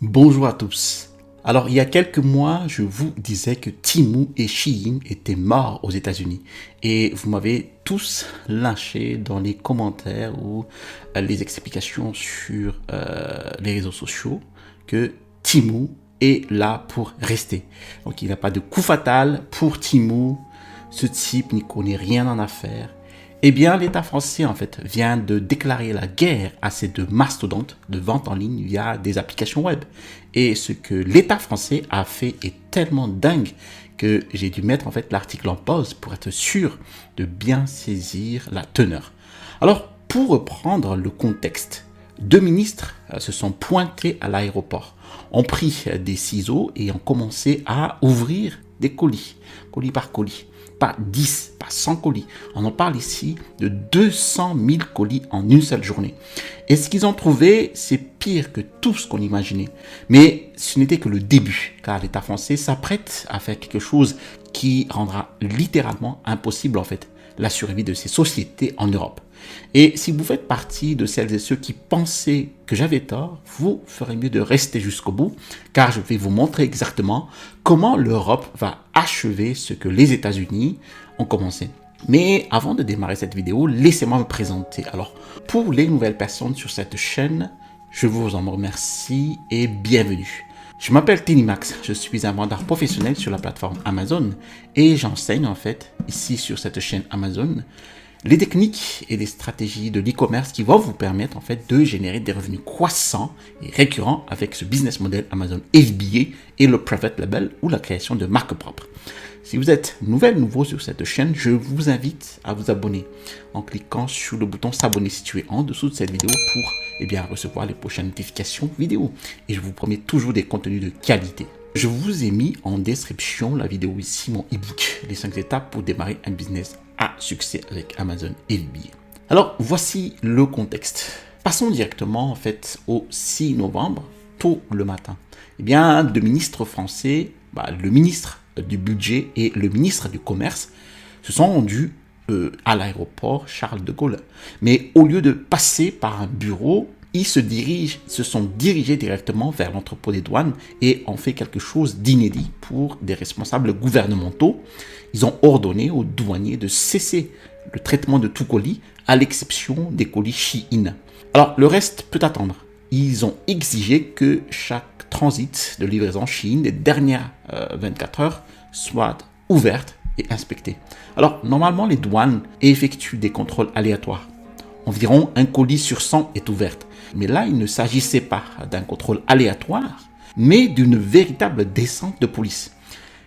Bonjour à tous. Alors, il y a quelques mois, je vous disais que Temu et Shein étaient morts aux États-Unis. Et vous m'avez tous lynché dans les commentaires ou les explications sur les réseaux sociaux que Temu est là pour rester. Donc, il n'y a pas de coup fatal pour Temu. Ce type n'y connaît rien en affaires. Eh bien, l'État français, en fait, vient de déclarer la guerre à ces deux mastodontes de vente en ligne via des applications web. Et ce que l'État français a fait est tellement dingue que j'ai dû mettre en fait l'article en pause pour être sûr de bien saisir la teneur. Alors, pour reprendre le contexte, deux ministres se sont pointés à l'aéroport, ont pris des ciseaux et ont commencé à ouvrir des colis, colis par colis. Pas 10, pas 100 colis. On en parle ici de 200 000 colis en une seule journée. Et ce qu'ils ont trouvé, c'est pire que tout ce qu'on imaginait. Mais ce n'était que le début, car l'État français s'apprête à faire quelque chose qui rendra littéralement impossible en fait la survie de ces sociétés en Europe. Et si vous faites partie de celles et ceux qui pensaient que j'avais tort, vous ferez mieux de rester jusqu'au bout, car je vais vous montrer exactement comment l'Europe va achever ce que les États-Unis ont commencé. Mais avant de démarrer cette vidéo, laissez-moi me présenter. Alors, pour les nouvelles personnes sur cette chaîne, je vous en remercie et bienvenue. Je m'appelle Tenimax, je suis un vendeur professionnel sur la plateforme Amazon et j'enseigne en fait ici sur cette chaîne Amazon les techniques et les stratégies de l'e-commerce qui vont vous permettre en fait de générer des revenus croissants et récurrents avec ce business model Amazon FBA et le private label ou la création de marques propres. Si vous êtes nouveau sur cette chaîne, je vous invite à vous abonner en cliquant sur le bouton s'abonner situé en dessous de cette vidéo pour recevoir les prochaines notifications vidéo. Et je vous promets toujours des contenus de qualité. Je vous ai mis en description la vidéo ici, mon e-book, les 5 étapes pour démarrer un business à succès avec Amazon FBA. Alors, voici le contexte. Passons directement en fait au 6 novembre, tôt le matin. Eh bien, deux ministres français, le ministre du budget et le ministre du commerce se sont rendus à l'aéroport Charles de Gaulle. Mais au lieu de passer par un bureau, ils se sont dirigés directement vers l'entrepôt des douanes et ont fait quelque chose d'inédit pour des responsables gouvernementaux. Ils ont ordonné aux douaniers de cesser le traitement de tout colis, à l'exception des colis Shein. Alors, le reste peut attendre. Ils ont exigé que chaque transit de livraison Shein des dernières 24 heures soit ouverte et inspectée. Alors, normalement, les douanes effectuent des contrôles aléatoires. Environ un colis sur 100 est ouverte. Mais là, il ne s'agissait pas d'un contrôle aléatoire, mais d'une véritable descente de police.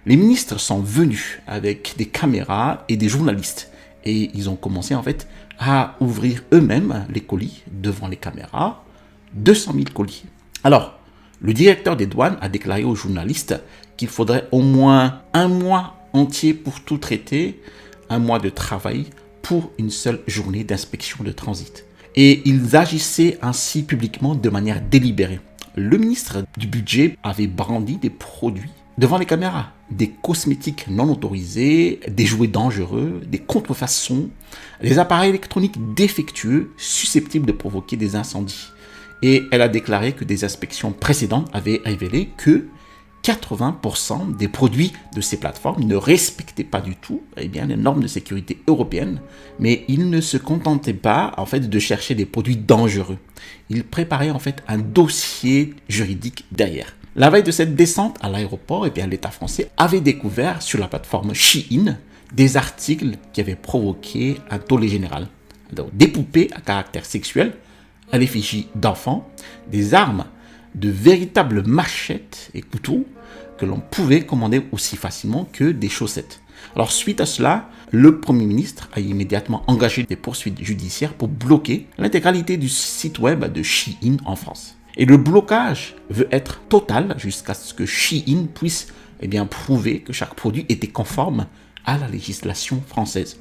Les ministres sont venus avec des caméras et des journalistes. Et ils ont commencé en fait à ouvrir eux-mêmes les colis devant les caméras, 200 000 colis. Alors, le directeur des douanes a déclaré aux journalistes qu'il faudrait au moins un mois entier pour tout traiter, un mois de travail pour une seule journée d'inspection de transit. Et ils agissaient ainsi publiquement de manière délibérée. Le ministre du budget avait brandi des produits devant les caméras, des cosmétiques non autorisés, des jouets dangereux, des contrefaçons, des appareils électroniques défectueux susceptibles de provoquer des incendies. Et elle a déclaré que des inspections précédentes avaient révélé que 80% des produits de ces plateformes ne respectaient pas du tout les normes de sécurité européennes, mais ils ne se contentaient pas en fait de chercher des produits dangereux. Ils préparaient en fait un dossier juridique derrière. La veille de cette descente à l'aéroport, l'État français avait découvert sur la plateforme Shein des articles qui avaient provoqué un tollé général. Alors, des poupées à caractère sexuel, à l'effigie d'enfants, des armes, de véritables machettes et couteaux que l'on pouvait commander aussi facilement que des chaussettes. Alors suite à cela, le Premier ministre a immédiatement engagé des poursuites judiciaires pour bloquer l'intégralité du site web de Shein en France. Et le blocage veut être total jusqu'à ce que Shein puisse prouver que chaque produit était conforme à la législation française.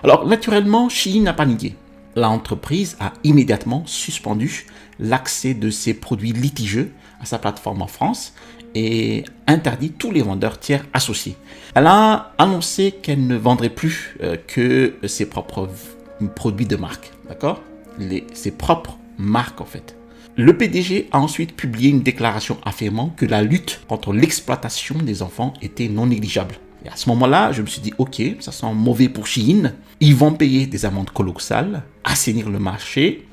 Alors naturellement, Shein n'a pas nié. L'entreprise a immédiatement suspendu l'accès de ses produits litigieux à sa plateforme en France et interdit tous les vendeurs tiers associés. Elle a annoncé qu'elle ne vendrait plus que ses propres produits de marque, d'accord? Ses propres marques en fait. Le PDG a ensuite publié une déclaration affirmant que la lutte contre l'exploitation des enfants était non négligeable. Et à ce moment-là, je me suis dit, ok, ça sent mauvais pour Shein. Ils vont payer des amendes colossales, assainir le marché.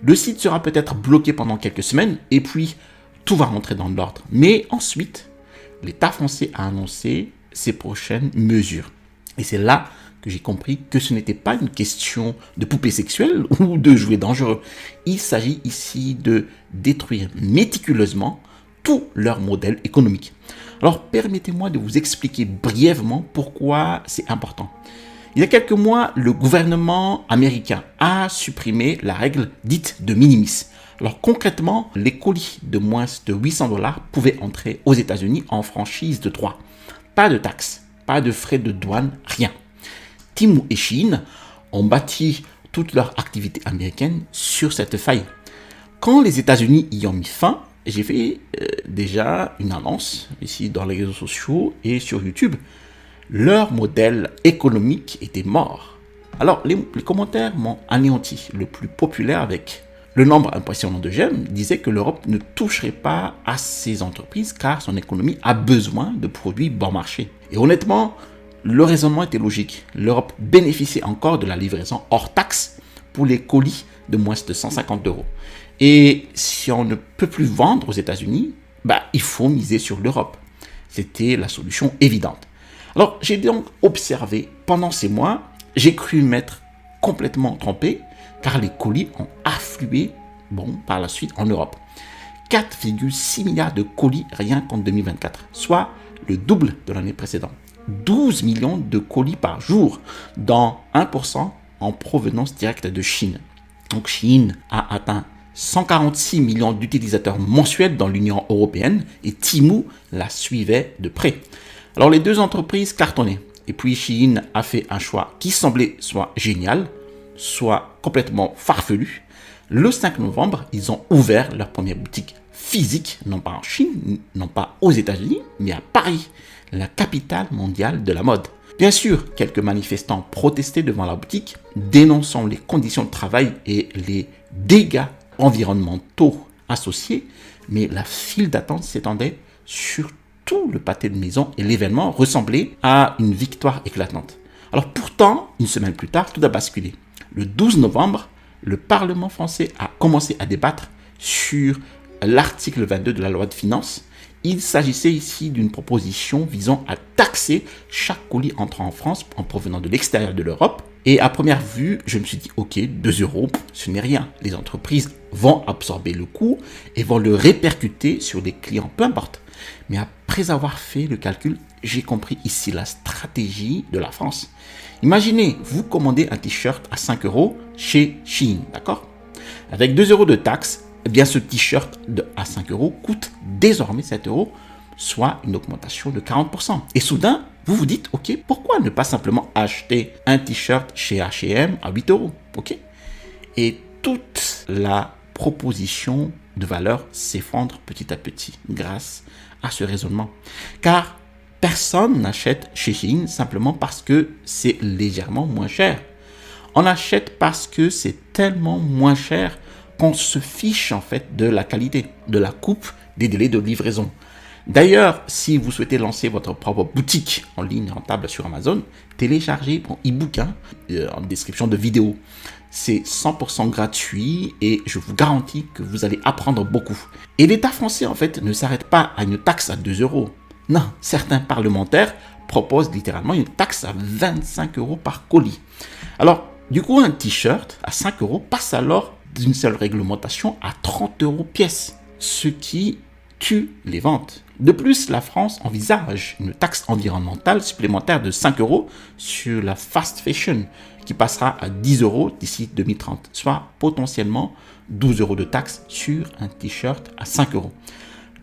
Le site sera peut-être bloqué pendant quelques semaines et puis tout va rentrer dans l'ordre. Mais ensuite, l'État français a annoncé ses prochaines mesures. Et c'est là que j'ai compris que ce n'était pas une question de poupée sexuelle ou de jouets dangereux. Il s'agit ici de détruire méticuleusement tout leur modèle économique. Alors permettez-moi de vous expliquer brièvement pourquoi c'est important. Il y a quelques mois, le gouvernement américain a supprimé la règle dite de minimis. Alors concrètement, les colis de moins de $800 pouvaient entrer aux États-Unis en franchise de 3. Pas de taxes, pas de frais de douane, rien. Temu et Shein ont bâti toute leur activité américaine sur cette faille. Quand les États-Unis y ont mis fin, j'ai fait déjà une annonce ici dans les réseaux sociaux et sur YouTube. Leur modèle économique était mort. Alors les commentaires m'ont anéanti. Le plus populaire avec le nombre impressionnant de j'aime disait que l'Europe ne toucherait pas à ces entreprises car son économie a besoin de produits bon marché. Et honnêtement, le raisonnement était logique. L'Europe bénéficiait encore de la livraison hors taxe pour les colis de moins de 150 €. Et si on ne peut plus vendre aux États-Unis, il faut miser sur l'Europe. C'était la solution évidente. Alors j'ai donc observé pendant ces mois, j'ai cru m'être complètement trompé car les colis ont afflué par la suite en Europe. 4,6 milliards de colis rien qu'en 2024, soit le double de l'année précédente. 12 millions de colis par jour, dont 1% en provenance directe de Chine. Donc Shein a atteint 146 millions d'utilisateurs mensuels dans l'Union européenne et Temu la suivait de près. Alors les deux entreprises cartonnaient. Et puis Shein a fait un choix qui semblait soit génial, soit complètement farfelu. Le 5 novembre, ils ont ouvert leur première boutique physique, non pas en Chine, non pas aux États-Unis, mais à Paris, la capitale mondiale de la mode. Bien sûr, quelques manifestants protestaient devant la boutique, dénonçant les conditions de travail et les dégâts environnementaux associés, mais la file d'attente s'étendait sur tout le pâté de maison et l'événement ressemblait à une victoire éclatante. Alors pourtant, une semaine plus tard, tout a basculé. Le 12 novembre, le Parlement français a commencé à débattre sur l'article 22 de la loi de finances. Il s'agissait ici d'une proposition visant à taxer chaque colis entrant en France en provenant de l'extérieur de l'Europe. Et à première vue, je me suis dit, ok, 2 €, ce n'est rien. Les entreprises vont absorber le coût et vont le répercuter sur les clients, peu importe. Mais après avoir fait le calcul, j'ai compris ici la stratégie de la France. Imaginez, vous commandez un t-shirt à 5 € chez Shein, d'accord? Avec 2 € de taxes, eh bien ce t-shirt à 5 € coûte désormais 7 €, soit une augmentation de 40%. Et soudain, vous vous dites, ok, pourquoi ne pas simplement acheter un t-shirt chez H&M à 8 €, ok? Et toute la proposition de valeur s'effondre petit à petit grâce à ce raisonnement. Car personne n'achète chez Shein simplement parce que c'est légèrement moins cher. On achète parce que c'est tellement moins cher qu'on se fiche en fait de la qualité, de la coupe, des délais de livraison. D'ailleurs, si vous souhaitez lancer votre propre boutique en ligne rentable sur Amazon, téléchargez mon e-book en description de vidéo. C'est 100% gratuit et je vous garantis que vous allez apprendre beaucoup. Et l'État français en fait ne s'arrête pas à une taxe à 2 €. Non, certains parlementaires proposent littéralement une taxe à 25 € par colis. Alors, du coup, un t-shirt à 5 € passe alors d'une seule réglementation à 30 € pièce, ce qui tue les ventes. De plus, la France envisage une taxe environnementale supplémentaire de 5 € sur la fast fashion, qui passera à 10 € d'ici 2030, soit potentiellement 12 € de taxe sur un t-shirt à 5 €.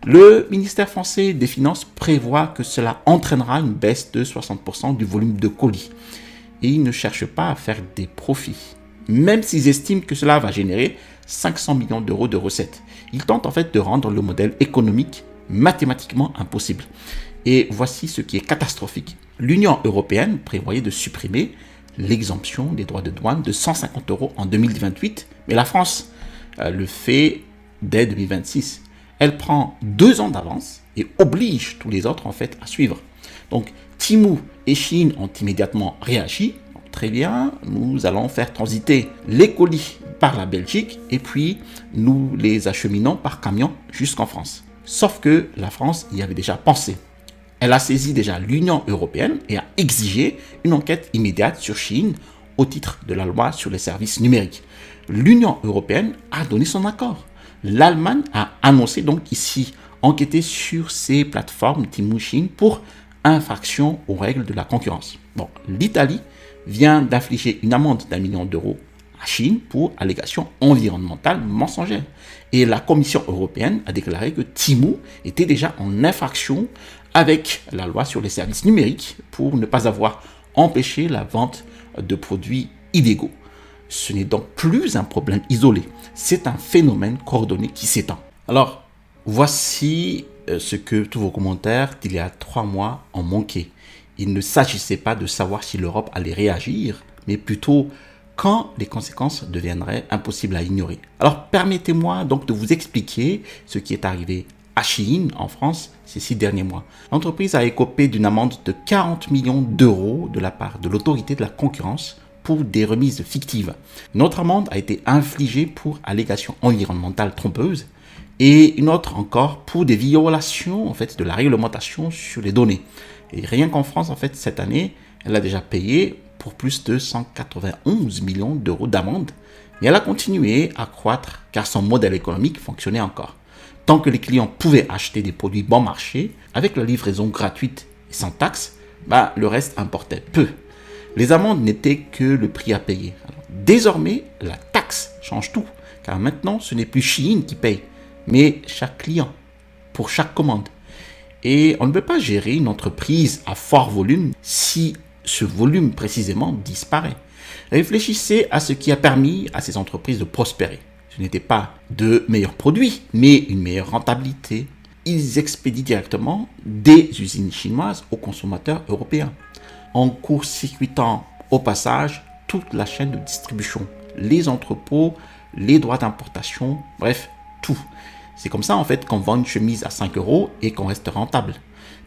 Le ministère français des Finances prévoit que cela entraînera une baisse de 60% du volume de colis. Et ils ne cherchent pas à faire des profits, même s'ils estiment que cela va générer 500 millions d'euros de recettes. Ils tentent en fait de rendre le modèle économique mathématiquement impossible. Et voici ce qui est catastrophique. L'Union européenne prévoyait de supprimer l'exemption des droits de douane de 150 € en 2028, mais la France le fait dès 2026. Elle prend 2 ans d'avance et oblige tous les autres en fait à suivre. Donc Temu et Shein ont immédiatement réagi. Très bien, nous allons faire transiter les colis par la Belgique et puis nous les acheminons par camion jusqu'en France. Sauf que la France y avait déjà pensé. Elle a saisi déjà l'Union européenne et a exigé une enquête immédiate sur Shein au titre de la loi sur les services numériques. L'Union européenne a donné son accord. L'Allemagne a annoncé donc ici enquêter sur ces plateformes Temu Shein pour infraction aux règles de la concurrence. Bon, l'Italie vient d'infliger une amende d'1 million d'euros à Shein pour allégation environnementale mensongère. Et la Commission européenne a déclaré que Temu était déjà en infraction avec la loi sur les services numériques pour ne pas avoir empêché la vente de produits illégaux. Ce n'est donc plus un problème isolé, c'est un phénomène coordonné qui s'étend. Alors, voici ce que tous vos commentaires d'il y a 3 mois ont manqué. Il ne s'agissait pas de savoir si l'Europe allait réagir, mais plutôt quand les conséquences deviendraient impossibles à ignorer. Alors permettez-moi donc de vous expliquer ce qui est arrivé à Shein en France ces 6 derniers mois. L'entreprise a écopé d'une amende de 40 millions d'euros de la part de l'autorité de la concurrence pour des remises fictives. Une autre amende a été infligée pour allégation environnementale trompeuse et une autre encore pour des violations en fait de la réglementation sur les données. Et rien qu'en France, en fait, cette année, elle a déjà payé pour plus de 191 millions d'euros d'amende. Mais elle a continué à croître car son modèle économique fonctionnait encore. Tant que les clients pouvaient acheter des produits bon marché, avec la livraison gratuite et sans taxe, le reste importait peu. Les amendes n'étaient que le prix à payer. Alors, désormais, la taxe change tout, car maintenant, ce n'est plus Shein qui paye, mais chaque client, pour chaque commande. Et on ne peut pas gérer une entreprise à fort volume si ce volume précisément disparaît. Réfléchissez à ce qui a permis à ces entreprises de prospérer. Ce n'était pas de meilleurs produits, mais une meilleure rentabilité. Ils expédient directement des usines chinoises aux consommateurs européens, en court-circuitant au passage toute la chaîne de distribution, les entrepôts, les droits d'importation, bref, tout. C'est comme ça en fait qu'on vend une chemise à 5 € et qu'on reste rentable.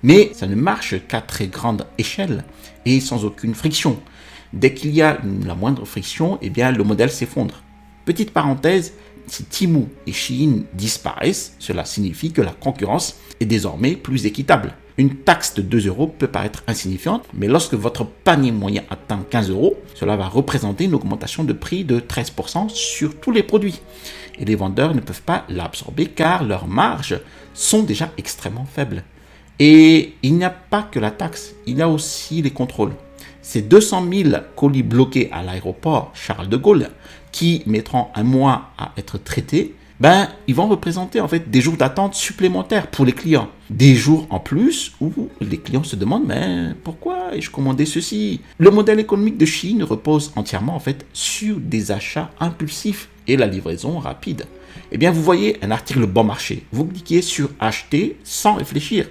Mais ça ne marche qu'à très grande échelle et sans aucune friction. Dès qu'il y a la moindre friction, le modèle s'effondre. Petite parenthèse, si Temu et Shein disparaissent, cela signifie que la concurrence est désormais plus équitable. Une taxe de 2 € peut paraître insignifiante, mais lorsque votre panier moyen atteint 15 €, cela va représenter une augmentation de prix de 13% sur tous les produits. Et les vendeurs ne peuvent pas l'absorber car leurs marges sont déjà extrêmement faibles. Et il n'y a pas que la taxe, il y a aussi les contrôles. Ces 200 000 colis bloqués à l'aéroport Charles de Gaulle qui mettront 1 mois à être traités, ils vont représenter en fait des jours d'attente supplémentaires pour les clients. Des jours en plus où les clients se demandent pourquoi ai-je commandé ceci? Le modèle économique de Shein repose entièrement en fait sur des achats impulsifs et la livraison rapide. Vous voyez un article bon marché, vous cliquez sur acheter sans réfléchir.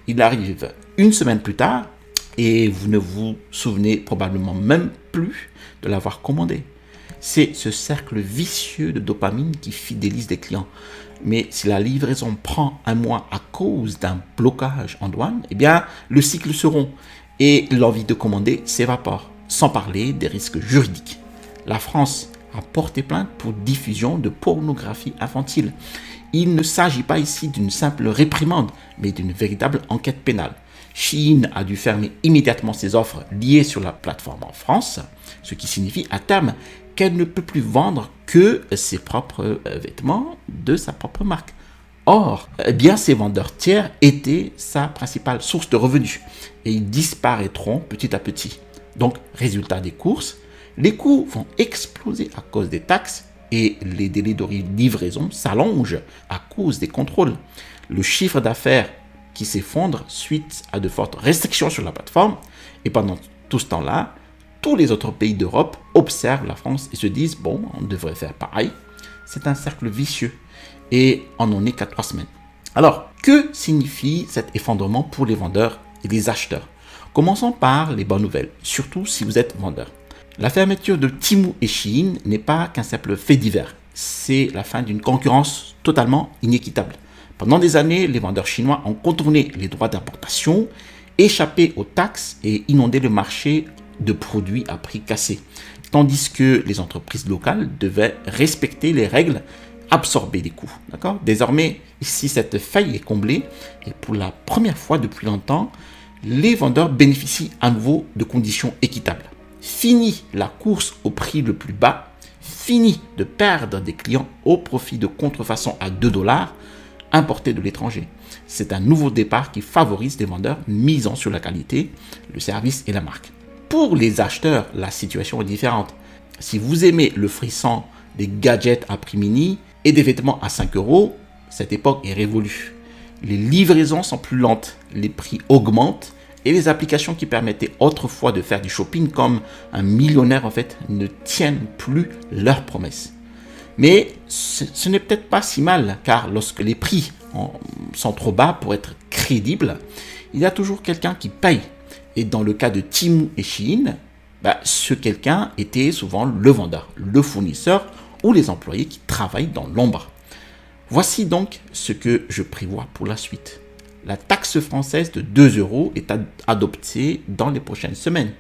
Il arrive 1 semaine plus tard et vous ne vous souvenez probablement même plus de l'avoir commandé. C'est ce cercle vicieux de dopamine qui fidélise les clients. Mais si la livraison prend 1 mois à cause d'un blocage en douane, le cycle se rompt et l'envie de commander s'évapore, sans parler des risques juridiques. La France a porté plainte pour diffusion de pornographie infantile. Il ne s'agit pas ici d'une simple réprimande, mais d'une véritable enquête pénale. Shein a dû fermer immédiatement ses offres liées sur la plateforme en France, ce qui signifie à terme qu'elle ne peut plus vendre que ses propres vêtements de sa propre marque. Or, ces vendeurs tiers étaient sa principale source de revenus et ils disparaîtront petit à petit. Donc, résultat des courses, les coûts vont exploser à cause des taxes et les délais de livraison s'allongent à cause des contrôles. Le chiffre d'affaires qui s'effondre suite à de fortes restrictions sur la plateforme et pendant tout ce temps-là, tous les autres pays d'Europe observent la France et se disent on devrait faire pareil. C'est un cercle vicieux et on en est qu'à 3 semaines. Alors, que signifie cet effondrement pour les vendeurs et les acheteurs? Commençons par les bonnes nouvelles, surtout si vous êtes vendeur. La fermeture de Temu et Shein n'est pas qu'un simple fait divers. c'est la fin d'une concurrence totalement inéquitable. Pendant des années, les vendeurs chinois ont contourné les droits d'importation, échappé aux taxes et inondé le marché de produits à prix cassés, tandis que les entreprises locales devaient respecter les règles, absorber les coûts. D'accord ? Désormais, ici, cette faille est comblée et pour la première fois depuis longtemps, les vendeurs bénéficient à nouveau de conditions équitables. Fini la course au prix le plus bas, fini de perdre des clients au profit de contrefaçons à 2 dollars importés de l'étranger. C'est un nouveau départ qui favorise les vendeurs misant sur la qualité, le service et la marque. Pour les acheteurs, la situation est différente. Si vous aimez le frisson des gadgets à prix mini et des vêtements à 5 euros, cette époque est révolue. Les livraisons sont plus lentes, les prix augmentent et les applications qui permettaient autrefois de faire du shopping comme un millionnaire en fait ne tiennent plus leurs promesses. Mais ce n'est peut-être pas si mal car lorsque les prix sont trop bas pour être crédibles, il y a toujours quelqu'un qui paye. Et dans le cas de Temu et Shein, ce quelqu'un était souvent le vendeur, le fournisseur ou les employés qui travaillent dans l'ombre. Voici donc ce que je prévois pour la suite. La taxe française de 2 euros est adoptée dans les prochaines semaines.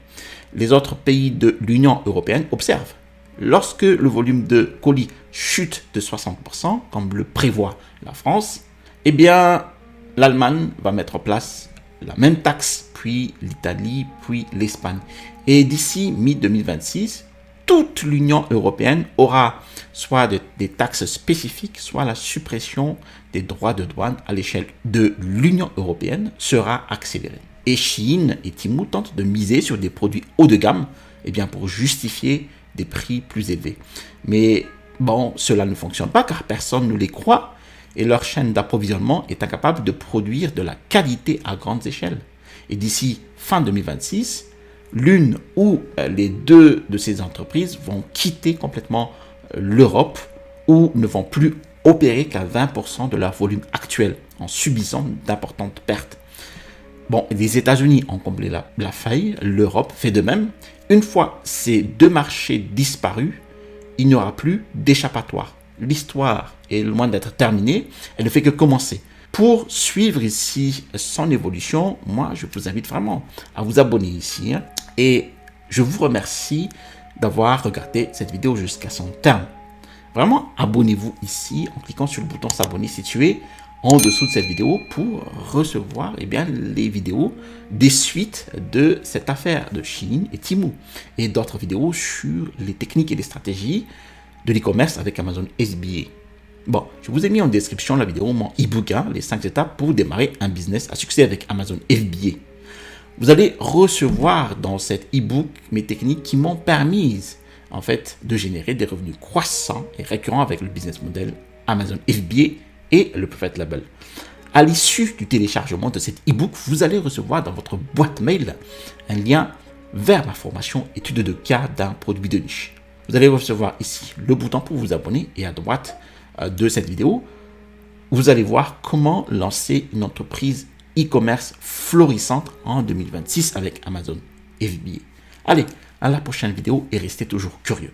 Les autres pays de l'Union européenne observent. Lorsque le volume de colis chute de 60%, comme le prévoit la France, l'Allemagne va mettre en place la même taxe, puis l'Italie, puis l'Espagne. Et d'ici mi-2026, toute l'Union européenne aura soit des taxes spécifiques, soit la suppression des droits de douane à l'échelle de l'Union européenne sera accélérée. Et Shein et Temu tentent de miser sur des produits haut de gamme pour justifier des prix plus élevés. Mais cela ne fonctionne pas car personne ne les croit et leur chaîne d'approvisionnement est incapable de produire de la qualité à grande échelle. Et d'ici fin 2026, l'une ou les deux de ces entreprises vont quitter complètement l'Europe ou ne vont plus opérer qu'à 20% de leur volume actuel en subissant d'importantes pertes. Les États-Unis ont comblé la faille, l'Europe fait de même. Une fois ces deux marchés disparus, il n'y aura plus d'échappatoire. L'histoire est loin d'être terminée, elle ne fait que commencer. Pour suivre ici son évolution, moi je vous invite vraiment à vous abonner ici. Et je vous remercie d'avoir regardé cette vidéo jusqu'à son terme. Vraiment, abonnez-vous ici en cliquant sur le bouton s'abonner situé en dessous de cette vidéo pour recevoir les vidéos des suites de cette affaire de Shein et Temu et d'autres vidéos sur les techniques et les stratégies de l'e-commerce avec Amazon FBA. Je vous ai mis en description la vidéo, mon e-book, les 5 étapes pour démarrer un business à succès avec Amazon FBA. Vous allez recevoir dans cet e-book mes techniques qui m'ont permis en fait de générer des revenus croissants et récurrents avec le business model Amazon FBA et le Private Label. À l'issue du téléchargement de cet e-book, vous allez recevoir dans votre boîte mail un lien vers ma formation étude de cas d'un produit de niche. Vous allez recevoir ici le bouton pour vous abonner et à droite de cette vidéo, vous allez voir comment lancer une entreprise e-commerce florissante en 2026 avec Amazon FBA. Allez, à la prochaine vidéo et restez toujours curieux.